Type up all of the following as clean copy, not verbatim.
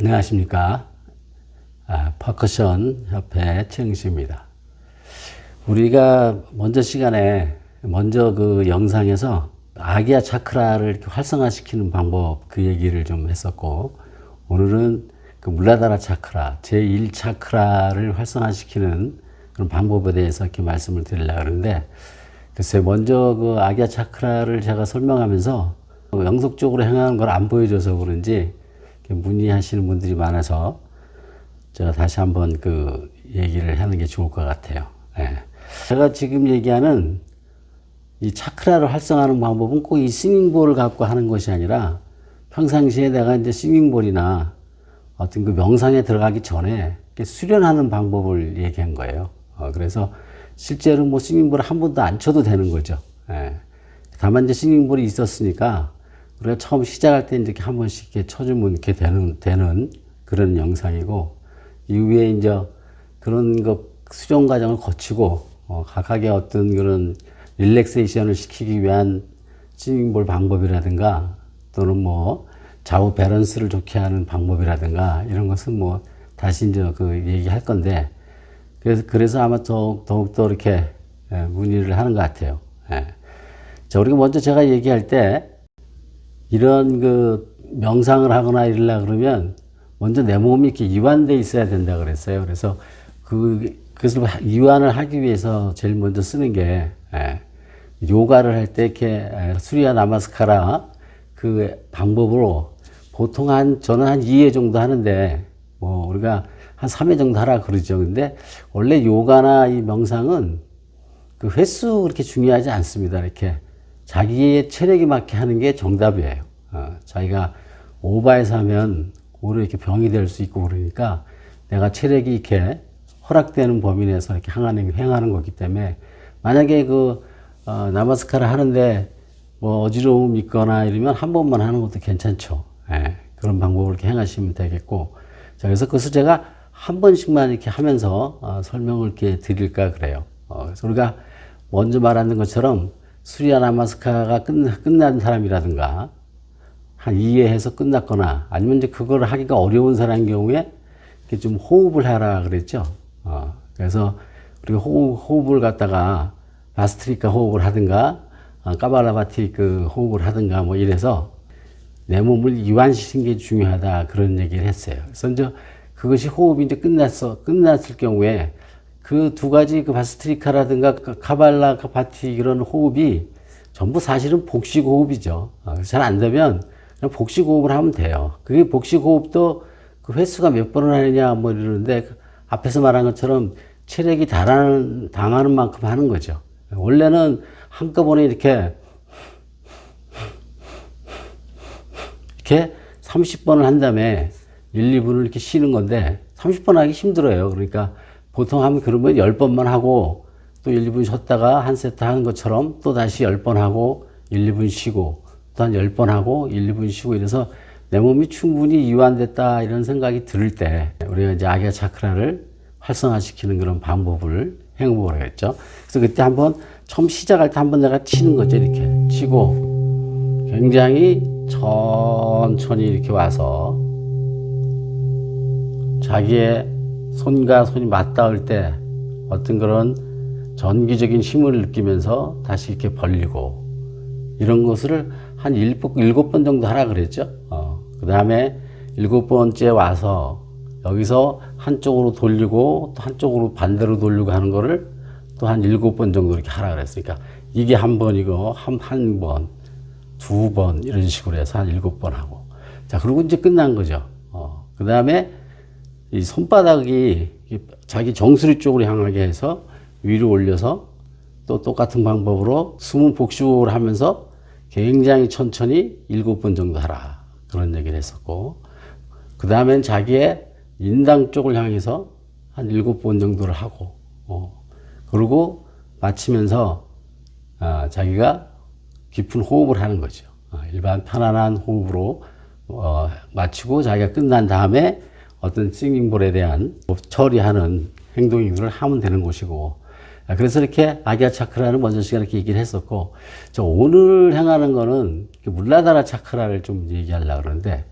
안녕하십니까. 퍼커션 협회 최영식입니다. 우리가 먼저 그 영상에서 아기야 차크라를 이렇게 활성화시키는 방법 그 얘기를 좀 했었고, 오늘은 그 물라다라 차크라, 제1 차크라를 활성화시키는 그런 방법에 대해서 이렇게 말씀을 드리려고 하는데, 글쎄 먼저 그 아기야 차크라를 제가 설명하면서 영속적으로 행하는 걸 안 보여줘서 그런지 문의하시는 분들이 많아서 제가 다시 한번 그 얘기를 하는 게 좋을 것 같아요. 예. 제가 지금 얘기하는 이 차크라를 활성화하는 방법은 꼭 이 싱잉볼을 갖고 하는 것이 아니라, 평상시에 내가 이제 싱잉볼이나 어떤 그 명상에 들어가기 전에 수련하는 방법을 얘기한 거예요. 그래서 실제로 뭐 싱잉볼을 한 번도 안 쳐도 되는 거죠. 예. 다만 이제 싱잉볼이 있었으니까 우리가 처음 시작할 때 이렇게 한 번씩 이렇게 쳐주면 이렇게 되는 그런 영상이고, 이후에 이제 그런 거 수련 과정을 거치고 각각의 어떤 그런 릴렉세이션을 시키기 위한 싱잉볼 방법이라든가, 또는 뭐 좌우 밸런스를 좋게 하는 방법이라든가, 이런 것은 뭐 다시 이제 그 얘기할 건데, 그래서 아마 더욱더 이렇게 문의를 하는 것 같아요. 예. 자, 우리가 먼저 제가 얘기할 때 이런 그 명상을 하거나 이러려 그러면 먼저 내 몸이 이렇게 이완돼 있어야 된다 그랬어요. 그래서 그것을 이완을 하기 위해서 제일 먼저 쓰는 게, 요가를 할 때 이렇게 수리야 나마스카라 그 방법으로 보통 저는 한 2회 정도 하는데, 뭐 우리가 한 3회 정도 하라 그러죠. 근데 원래 요가나 이 명상은 그 횟수 그렇게 중요하지 않습니다. 이렇게 자기의 체력에 맞게 하는 게 정답이에요. 자기가 오버해서 하면 오히려 이렇게 병이 될 수 있고, 그러니까 내가 체력이 이렇게 허락되는 범위 내에서 이렇게 행하는 거기 때문에, 만약에 나마스카라 하는데 뭐 어지러움 있거나 이러면 한 번만 하는 것도 괜찮죠. 그런 방법을 이렇게 행하시면 되겠고. 자, 그래서 그것을 제가 한 번씩만 이렇게 하면서 설명을 이렇게 드릴까 그래요. 그래서 우리가 먼저 말하는 것처럼 수리야 나마스카라가 끝난 사람이라든가, 한 2회 해서 끝났거나, 아니면 이제 그걸 하기가 어려운 사람의 경우에 이렇게 좀 호흡을 하라 그랬죠. 그래서 우리가 호흡을 갖다가 바스트리카 호흡을 하든가, 까발라바티 그 호흡을 하든가 뭐 이래서 내 몸을 이완시키는 게 중요하다, 그런 얘기를 했어요. 그래서 이제 그것이 호흡이 이제 끝났을 경우에 그 두 가지 그 바스트리카라든가 카발라바티 이런 호흡이 전부 사실은 복식 호흡이죠. 잘 안 되면 그냥 복식 호흡을 하면 돼요. 그게 복식 호흡도 그 횟수가 몇 번을 하느냐 뭐 이러는데, 앞에서 말한 것처럼 체력이 당하는 만큼 하는 거죠. 원래는 한꺼번에 이렇게 30번을 한 다음에 1, 2분을 이렇게 쉬는 건데, 30번 하기 힘들어요. 그러니까 보통 하면 그러면 10번만 하고 또 1, 2분 쉬었다가 한 세트 하는 것처럼 또 다시 10번 하고 1, 2분 쉬고 또 한 10번 하고 1, 2분 쉬고, 이래서 내 몸이 충분히 이완됐다 이런 생각이 들 때 우리가 이제 아기야 차크라를 활성화시키는 그런 방법을 행보를 했죠. 그래서 그때 처음 시작할 때 한번 내가 치는 거죠. 이렇게 치고 굉장히 천천히 이렇게 와서 자기의 손과 손이 맞닿을 때 어떤 그런 전기적인 힘을 느끼면서 다시 이렇게 벌리고, 이런 것을 한 7번 정도 하라 그랬죠. 그 다음에 7번째 와서 여기서 한쪽으로 돌리고 또 한쪽으로 반대로 돌리고 하는 거를 또 한 7번 정도 이렇게 하라 그랬으니까, 이게 한 번이고 한 번, 2번 이런 식으로 해서 한 7번 하고. 자, 그리고 이제 끝난 거죠. 그 다음에 이 손바닥이 자기 정수리 쪽으로 향하게 해서 위로 올려서 또 똑같은 방법으로 숨은 복식호흡을 하면서 굉장히 천천히 7번 정도 하라, 그런 얘기를 했었고, 그 다음엔 자기의 인당 쪽을 향해서 한 7번 정도를 하고, 그리고 마치면서 자기가 깊은 호흡을 하는 거죠. 일반 편안한 호흡으로 마치고 자기가 끝난 다음에 어떤 싱잉볼에 대한 처리하는 행동들을 하면 되는 것이고, 그래서 이렇게 아기야 차크라를 먼저 시간에 이렇게 얘기를 했었고, 오늘 행하는 거는 물라다라 차크라를 좀 얘기하려고 그러는데,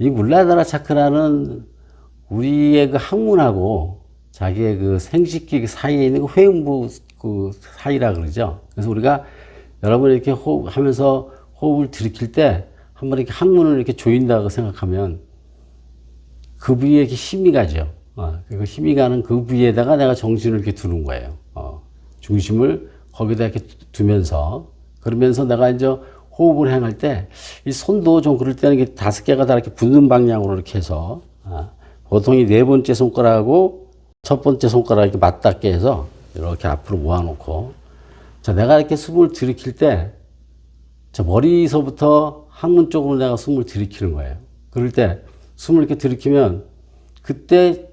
이 물라다라 차크라는 우리의 그 항문하고 자기의 그 생식기 사이에 있는 그 회음부 그 사이라 그러죠. 그래서 우리가 여러분 이렇게 호흡하면서 호흡을 들이킬 때 한번 이렇게 항문을 이렇게 조인다고 생각하면 그 부위에 이렇게 힘이 가죠. 그 힘이 가는 그 부위에다가 내가 정신을 이렇게 두는 거예요. 중심을 거기다 이렇게 두면서 그러면서 내가 이제 호흡을 행할 때 이 손도 좀 그럴 때는 이게 5개가 다 이렇게 붙는 방향으로 이렇게 해서 보통 이 4번째 손가락하고 첫 번째 손가락 이렇게 맞닿게 해서 이렇게 앞으로 모아놓고 자 내가 이렇게 숨을 들이킬 때 자 머리서부터 항문 쪽으로 내가 숨을 들이키는 거예요. 그럴 때 숨을 이렇게 들이키면 그때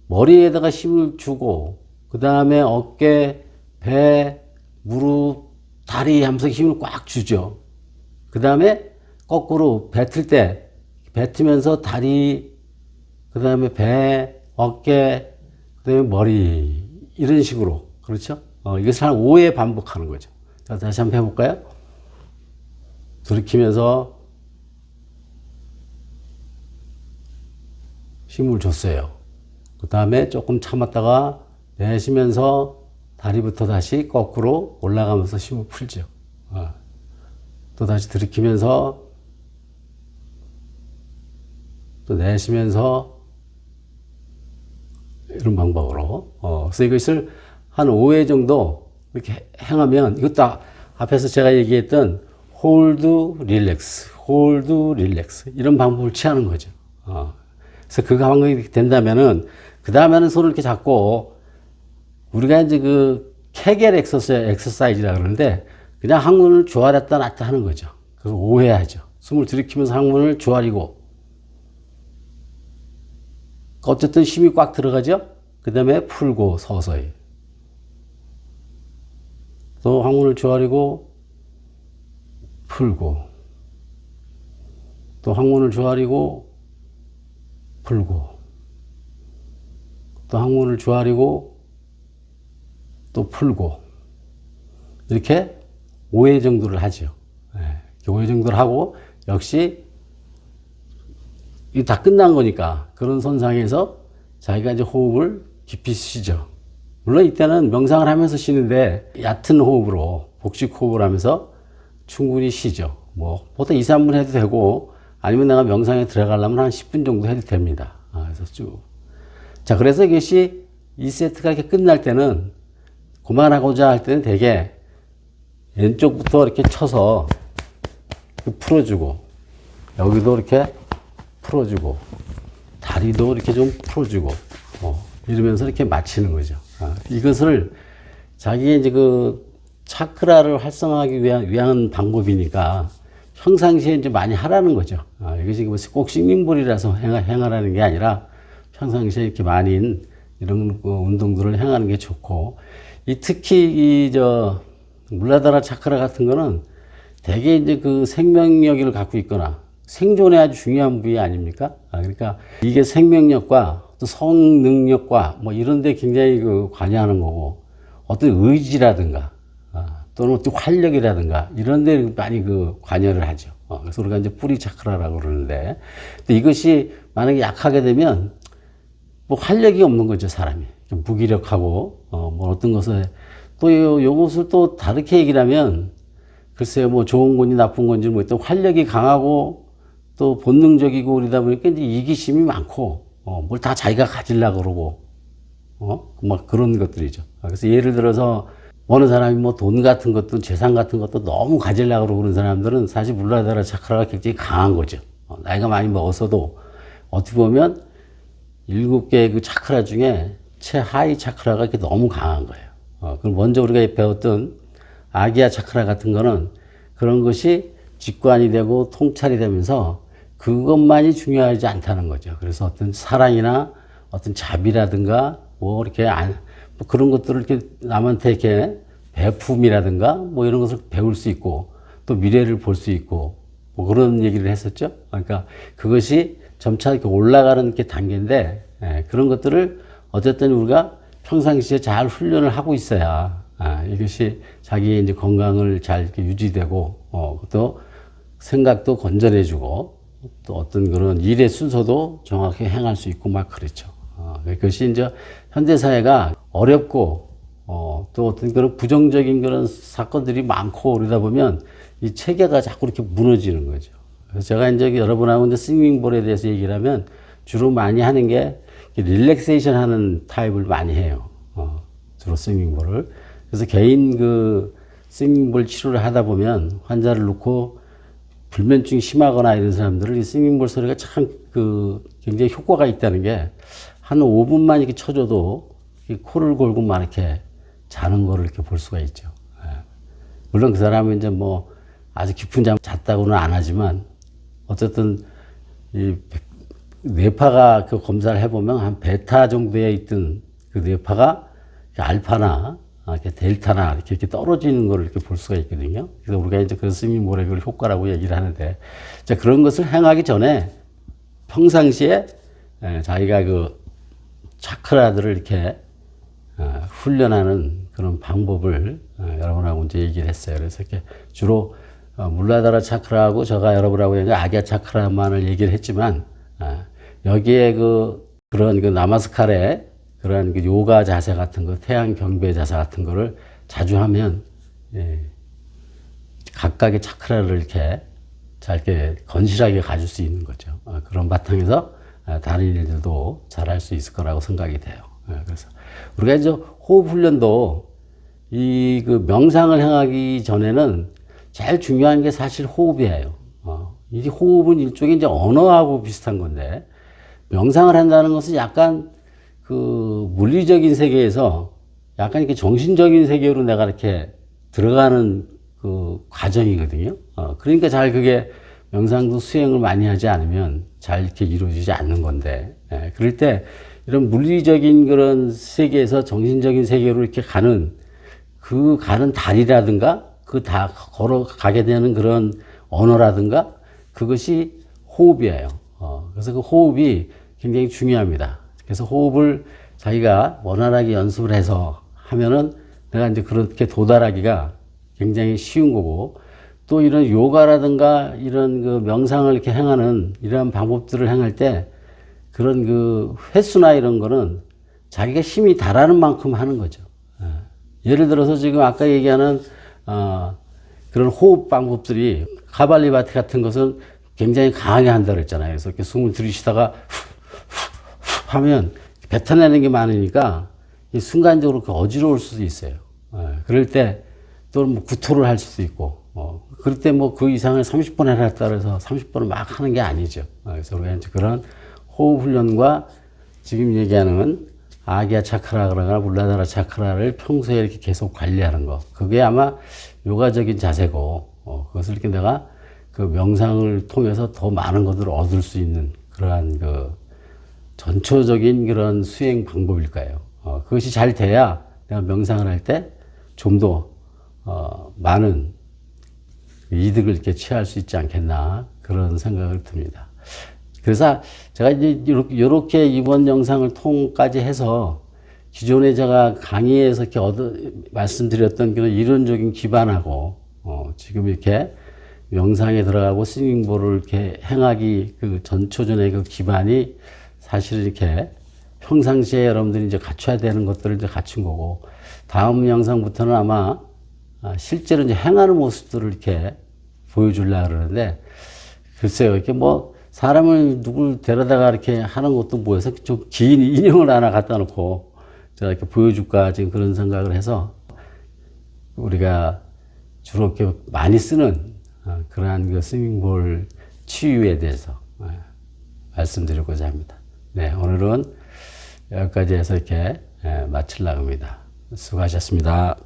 머리에다가 힘을 주고 그 다음에 어깨, 배, 무릎, 다리 하면서 힘을 꽉 주죠. 그 다음에 거꾸로 뱉을 때 뱉으면서 다리, 그 다음에 배, 어깨, 그 다음에 머리 이런 식으로 그렇죠? 이것을 한 5회 반복하는 거죠. 자, 다시 한번 해볼까요? 들이키면서 힘을 줬어요. 그 다음에 조금 참았다가 내쉬면서 다리부터 다시 거꾸로 올라가면서 힘을 풀죠. 또 다시 들이키면서 또 내쉬면서 이런 방법으로. 그래서 이것을 한 5회 정도 이렇게 행하면 이것도 앞에서 제가 얘기했던 홀드 릴렉스, 홀드 릴렉스 이런 방법을 취하는 거죠. 그래서 그 방법이 된다면은 그 다음에는 손을 이렇게 잡고 우리가 이제 그 케겔 엑서사이즈라 그러는데 그냥 항문을 조아렸다 놨다 하는 거죠. 그래서 5회 하죠. 숨을 들이키면서 항문을 조아리고 어쨌든 힘이 꽉 들어가죠. 그 다음에 풀고 서서히 또 항문을 조아리고 풀고 또 항문을 조아리고 풀고 또 항문을 조아리고 또 풀고 이렇게 5회 정도를 하죠. 5회 정도를 하고 역시 이게 다 끝난 거니까 그런 선상에서 자기가 이제 호흡을 깊이 쉬죠. 물론 이때는 명상을 하면서 쉬는데 얕은 호흡으로 복식 호흡을 하면서 충분히 쉬죠. 뭐 보통 2, 3분 해도 되고 아니면 내가 명상에 들어가려면 한 10분 정도 해도 됩니다. 그래서 쭉. 자, 그래서 이것이 2세트가 이렇게 끝날 때는 그만하고자 할 때는 되게 왼쪽부터 이렇게 쳐서 풀어주고 여기도 이렇게 풀어주고 다리도 이렇게 좀 풀어주고 이러면서 이렇게 마치는 거죠. 이것을 자기의 이제 그 차크라를 활성화하기 위한 방법이니까 평상시에 이제 많이 하라는 거죠. 이것이 꼭 싱링볼이라서 행하라는 게 아니라 평상시에 이렇게 많이 이런 운동들을 행하는 게 좋고, 특히 물라다라 차크라 같은 거는 되게 이제 그 생명력을 갖고 있거나 생존에 아주 중요한 부위 아닙니까? 그러니까 이게 생명력과 또 성능력과 뭐 이런 데 굉장히 관여하는 거고, 어떤 의지라든가 또는 어떤 활력이라든가 이런 데 많이 관여를 하죠. 그래서 우리가 이제 뿌리 차크라라고 그러는데, 근데 이것이 만약에 약하게 되면 뭐 활력이 없는 거죠, 사람이. 좀 무기력하고, 뭐 어떤 것을 또 요것을 또 다르게 얘기를 하면, 글쎄요, 뭐 좋은 건지 나쁜 건지 뭐 또 활력이 강하고 또 본능적이고 그러다 보니까 이제 이기심이 많고, 뭘 다 자기가 가지려고 그러고, 막 그런 것들이죠. 그래서 예를 들어서 어느 사람이 뭐 돈 같은 것도 재산 같은 것도 너무 가지려고 그러고 그런 사람들은 사실 물라다라 차크라가 굉장히 강한 거죠. 나이가 많이 먹었어도 어떻게 보면 7개의 그 차크라 중에 최하위 차크라가 이렇게 너무 강한 거예요. 그럼 먼저 우리가 배웠던 아기야 차크라 같은 거는 그런 것이 직관이 되고 통찰이 되면서 그것만이 중요하지 않다는 거죠. 그래서 어떤 사랑이나 어떤 자비라든가 뭐 이렇게 뭐 그런 것들을 이렇게 남한테 이렇게 배품이라든가 뭐 이런 것을 배울 수 있고 또 미래를 볼 수 있고 뭐 그런 얘기를 했었죠. 그러니까 그것이 점차 이렇게 올라가는 이렇게 단계인데, 그런 것들을 어쨌든 우리가 평상시에 잘 훈련을 하고 있어야 이것이 자기의 이제 건강을 잘 이렇게 유지되고 또 생각도 건전해지고 또 어떤 그런 일의 순서도 정확히 행할 수 있고 막 그렇죠. 그것이 이제 현대사회가 어렵고, 또 어떤 그런 부정적인 그런 사건들이 많고 그러다 보면 이 체계가 자꾸 이렇게 무너지는 거죠. 그래서 제가 이제 여러분하고 이제 스윙볼에 대해서 얘기를 하면 주로 많이 하는 게 릴렉세이션 하는 타입을 많이 해요. 주로 스윙볼을. 그래서 개인 그 스윙볼 치료를 하다 보면 환자를 놓고 불면증이 심하거나 이런 사람들은 이 스윙볼 소리가 참 그 굉장히 효과가 있다는 게 한 5분만 이렇게 쳐줘도 코를 골고 막 이렇게 자는 거를 이렇게 볼 수가 있죠. 물론 그 사람은 이제 뭐 아주 깊은 잠 잤다고는 안 하지만 어쨌든 이 뇌파가 그 검사를 해보면 한 베타 정도에 있던 그 뇌파가 알파나 이렇게 델타나 이렇게 떨어지는 걸 이렇게 볼 수가 있거든요. 그래서 우리가 이제 그 스밍모레귤 효과라고 얘기를 하는데, 자, 그런 것을 행하기 전에 평상시에 자기가 그 차크라들을 이렇게 훈련하는 그런 방법을 여러분하고 이제 얘기를 했어요. 그래서 이렇게 주로 물라다라 차크라하고 제가 여러분하고 아기야 차크라만을 얘기를 했지만, 여기에 그런 그 나마스카레 그런 그 요가 자세 같은 거, 태양 경배 자세 같은 거를 자주 하면, 각각의 차크라를 이렇게 잘 이렇게 건실하게 가질 수 있는 거죠. 그런 바탕에서 다른 일들도 잘할 수 있을 거라고 생각이 돼요. 그래서 우리가 이제 호흡 훈련도 이 그 명상을 행하기 전에는 제일 중요한 게 사실 호흡이에요. 이 호흡은 일종의 이제 언어하고 비슷한 건데, 명상을 한다는 것은 약간 그 물리적인 세계에서 약간 이렇게 정신적인 세계로 내가 이렇게 들어가는 그 과정이거든요. 그러니까 잘 그게 명상도 수행을 많이 하지 않으면 잘 이렇게 이루어지지 않는 건데, 그럴 때 이런 물리적인 그런 세계에서 정신적인 세계로 이렇게 가는 다리라든가 다 걸어가게 되는 그런 언어라든가 그것이 호흡이에요. 그래서 그 호흡이 굉장히 중요합니다. 그래서 호흡을 자기가 원활하게 연습을 해서 하면은 내가 이제 그렇게 도달하기가 굉장히 쉬운 거고, 또 이런 요가라든가 이런 그 명상을 이렇게 행하는 이러한 방법들을 행할 때 그런 그 횟수나 이런 거는 자기가 힘이 달하는 만큼 하는 거죠. 예를 들어서 지금 아까 얘기하는 그런 호흡 방법들이 카발리바티 같은 것은 굉장히 강하게 한다고 했잖아요. 그래서 이렇게 숨을 들이쉬다가 하면 뱉어내는 게 많으니까 순간적으로 어지러울 수도 있어요. 그럴 때 또 뭐 구토를 할 수도 있고, 그럴 때 뭐 그 이상을 30번 해놨다 그래서 30번을 막 하는 게 아니죠. 그래서 우리가 이제 그런 호흡 훈련과 지금 얘기하는 아기야 차크라나 물라다라 차크라를 평소에 이렇게 계속 관리하는 거, 그게 아마 요가적인 자세고, 그것을 이렇게 내가 그 명상을 통해서 더 많은 것들을 얻을 수 있는 그러한 그 전초적인 그런 수행 방법일 거예요. 그것이 잘 돼야 내가 명상을 할 때 좀 더 많은 이득을 이렇게 취할 수 있지 않겠나 그런 생각을 듭니다. 그래서 제가 이제 이렇게 이번 영상을 통까지 해서 기존에 제가 강의에서 이렇게 말씀드렸던 그런 이론적인 기반하고 지금 이렇게 명상에 들어가고 스윙볼을 이렇게 행하기 그 전초전의 그 기반이 사실 이렇게 평상시에 여러분들이 이제 갖춰야 되는 것들을 이제 갖춘 거고, 다음 영상부터는 아마 실제로 이제 행하는 모습들을 이렇게 보여주려고 그러는데, 글쎄요, 이렇게 뭐 사람을 누굴 데려다가 이렇게 하는 것도 뭐해서 좀 긴 인형을 하나 갖다 놓고 제가 이렇게 보여줄까 지금 그런 생각을 해서 우리가 주로 이렇게 많이 쓰는 그러한 그 스윙볼 치유에 대해서 말씀드리고자 합니다. 네, 오늘은 여기까지 해서 이렇게 마치려고 합니다. 수고하셨습니다.